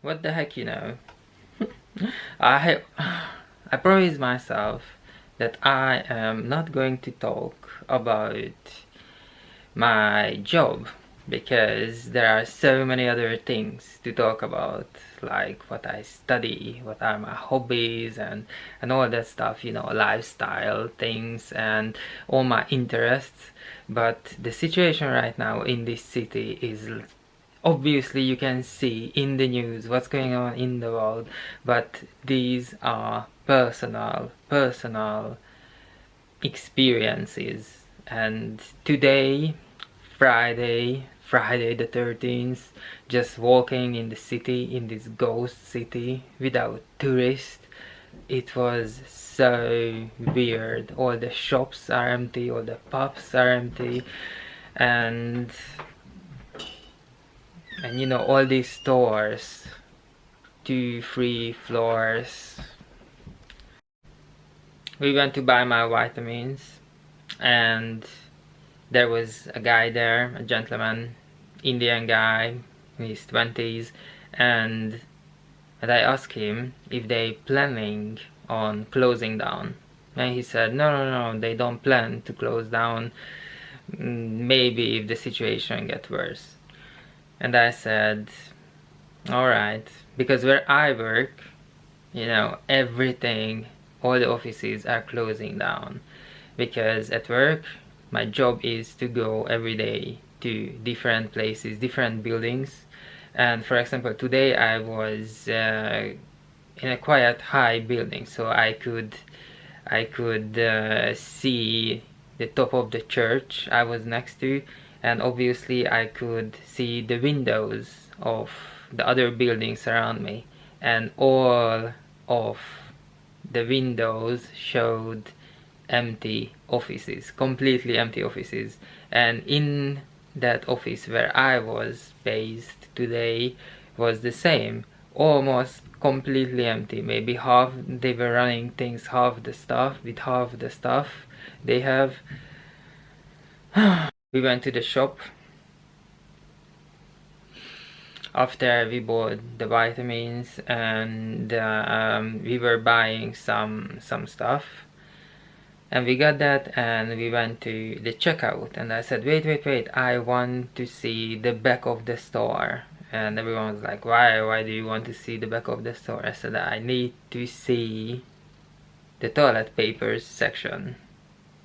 What the heck, I I promised myself that I am not going to talk about my job because there are so many other things to talk about, like what I study, what are my hobbies, and all that stuff, lifestyle things and all my interests. But the situation right now in this city is, obviously you can see in the news what's going on in the world, but these are personal experiences. And today, Friday the 13th, just walking in the city, in this ghost city without tourists, it was so weird. All the shops are empty, all the pubs are empty, and all these stores, 2 3 floors. We went to buy my vitamins, and there was a guy there, a gentleman, Indian guy in his 20s, and I asked him if they planning on closing down, and he said no, they don't plan to close down, maybe if the situation gets worse. And I said, alright, because where I work, everything, all the offices are closing down, because at work my job is to go every day to different places, different buildings. And for example, today I was in a quite high building, so I could see the top of the church I was next to, and obviously I could see the windows of the other buildings around me, and all of the windows showed empty offices, completely empty offices. And in that office where I was based today was the same, almost completely empty. Maybe half they were running things, half the stuff with half the stuff they have. We went to the shop after we bought the vitamins, and we were buying some stuff, and we got that, and we went to the checkout, and I said, wait, I want to see the back of the store. And everyone was like, why do you want to see the back of the store? I said, I need to see the toilet papers section,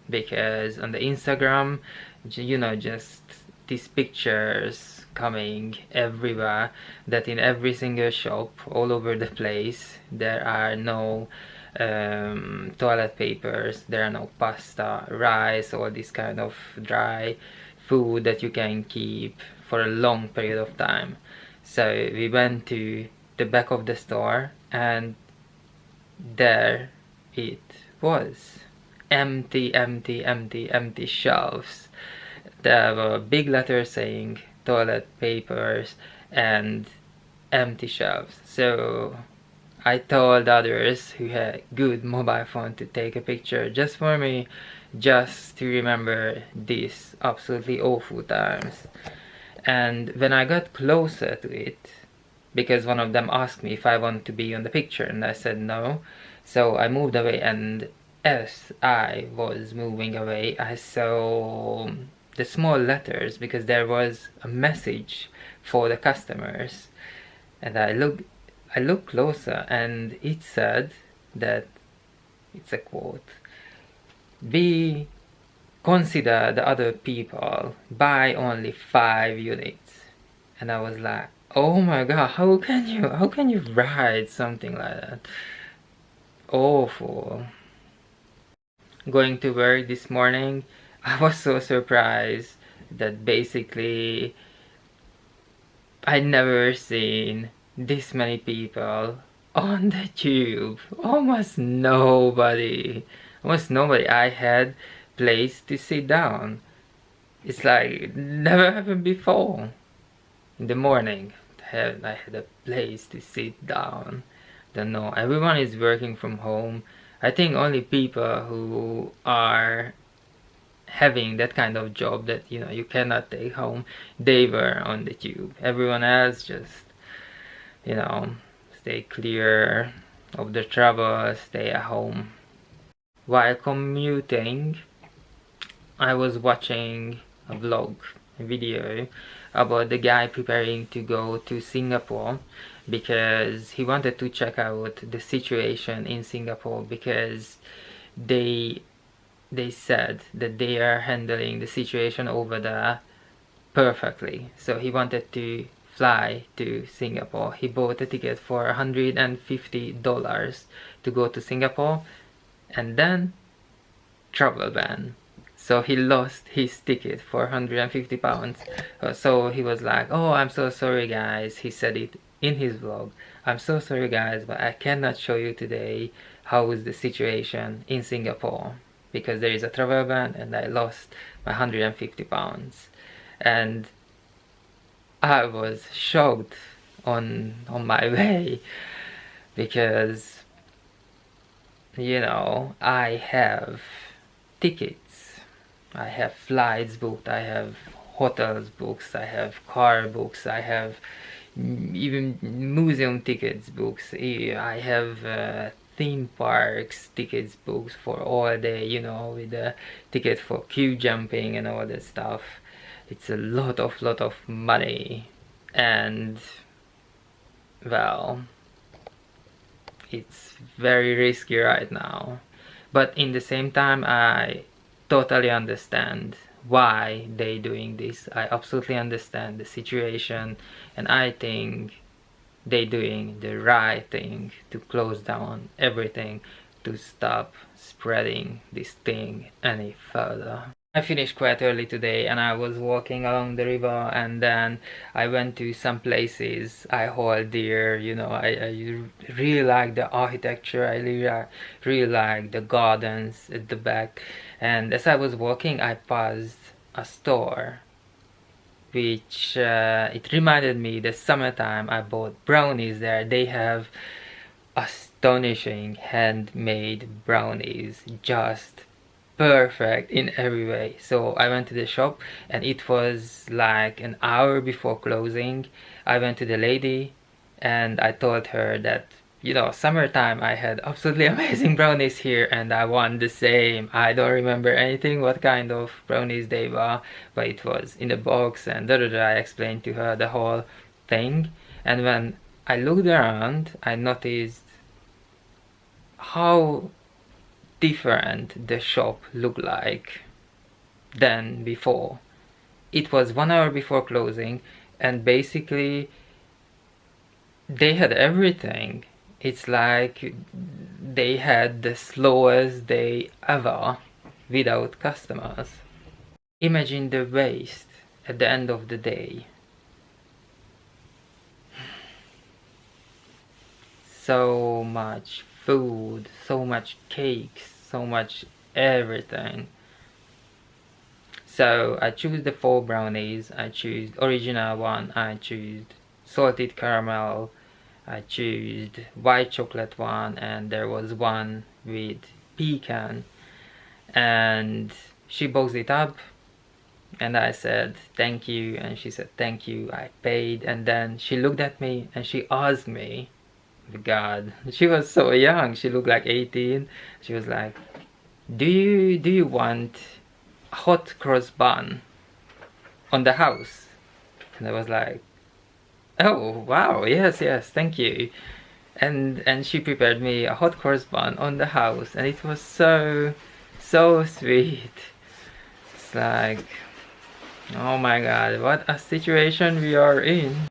because on the Instagram, just these pictures coming everywhere, that in every single shop all over the place there are no toilet papers, there are no pasta, rice, all this kind of dry food that you can keep for a long period of time. So we went to the back of the store, and there it was, empty shelves. There were big letters saying toilet papers and empty shelves. So I told others who had good mobile phone to take a picture just for me, just to remember these absolutely awful times. And when I got closer to it, because one of them asked me if I want to be on the picture, and I said no, so I moved away, and as I was moving away, I saw the small letters, because there was a message for the customers, and I looked closer, and it said that, it's a quote, consider the other people, buy only 5 units. And I was like, oh my god, how can you write something like that? Awful. Going to work this morning, I was so surprised that basically I never seen this many people on the tube. Almost nobody. I had place to sit down. It's like never happened before. In the morning, I had a place to sit down. Don't know. Everyone is working from home. I think only people who are having that kind of job that you cannot take home, they were on the tube. Everyone else just you know, stay clear of the trouble, stay at home. While commuting, I was watching a vlog, a video about the guy preparing to go to Singapore because he wanted to check out the situation in Singapore, because they said that they are handling the situation over there perfectly. So he wanted to fly to Singapore. He bought a ticket for $150 to go to Singapore, and then travel ban. So he lost his ticket for £150. So he was like, oh, I'm so sorry guys. He said it in his vlog. I'm so sorry guys, but I cannot show you today how is the situation in Singapore, because there is a travel ban and I lost my £150. And I was shocked on my way, because, you know, I have tickets, I have flights booked, I have hotels booked, I have car books, I have even museum tickets books, I have theme parks tickets booked for all day, you know, with the ticket for queue jumping and all that stuff. It's a lot of money, and well, it's very risky right now. But in the same time, I totally understand why they doing this. I absolutely understand the situation, and I think they doing the right thing to close down everything, to stop spreading this thing any further. I finished quite early today, and I was walking along the river, and then I went to some places I hold dear. You know, I really like the architecture, I really like the gardens at the back. And as I was walking, I passed a store which it reminded me the summertime I bought brownies there. They have astonishing handmade brownies, just perfect in every way. So I went to the shop, and it was like an hour before closing. I went to the lady and I told her that, you know, summertime I had absolutely amazing brownies here, and I want the same. I don't remember anything what kind of brownies they were, but it was in a box, and I explained to her the whole thing. And when I looked around, I noticed how different the shop looked like than before. It was 1 hour before closing, and basically they had everything. It's like they had the slowest day ever without customers. Imagine the waste at the end of the day. So much food, so much cakes, so much everything. So I choose the 4 brownies. I choose original one, I choose salted caramel, I choose white chocolate one, and there was one with pecan. And she boxed it up, and I said thank you, and she said thank you. I paid, and then she looked at me and she asked me, God, she was so young, she looked like 18. She was like, do you want hot cross bun on the house? And I was like, oh wow, yes, thank you. And she prepared me a hot cross bun on the house, and it was so sweet. It's like, oh my God, what a situation we are in.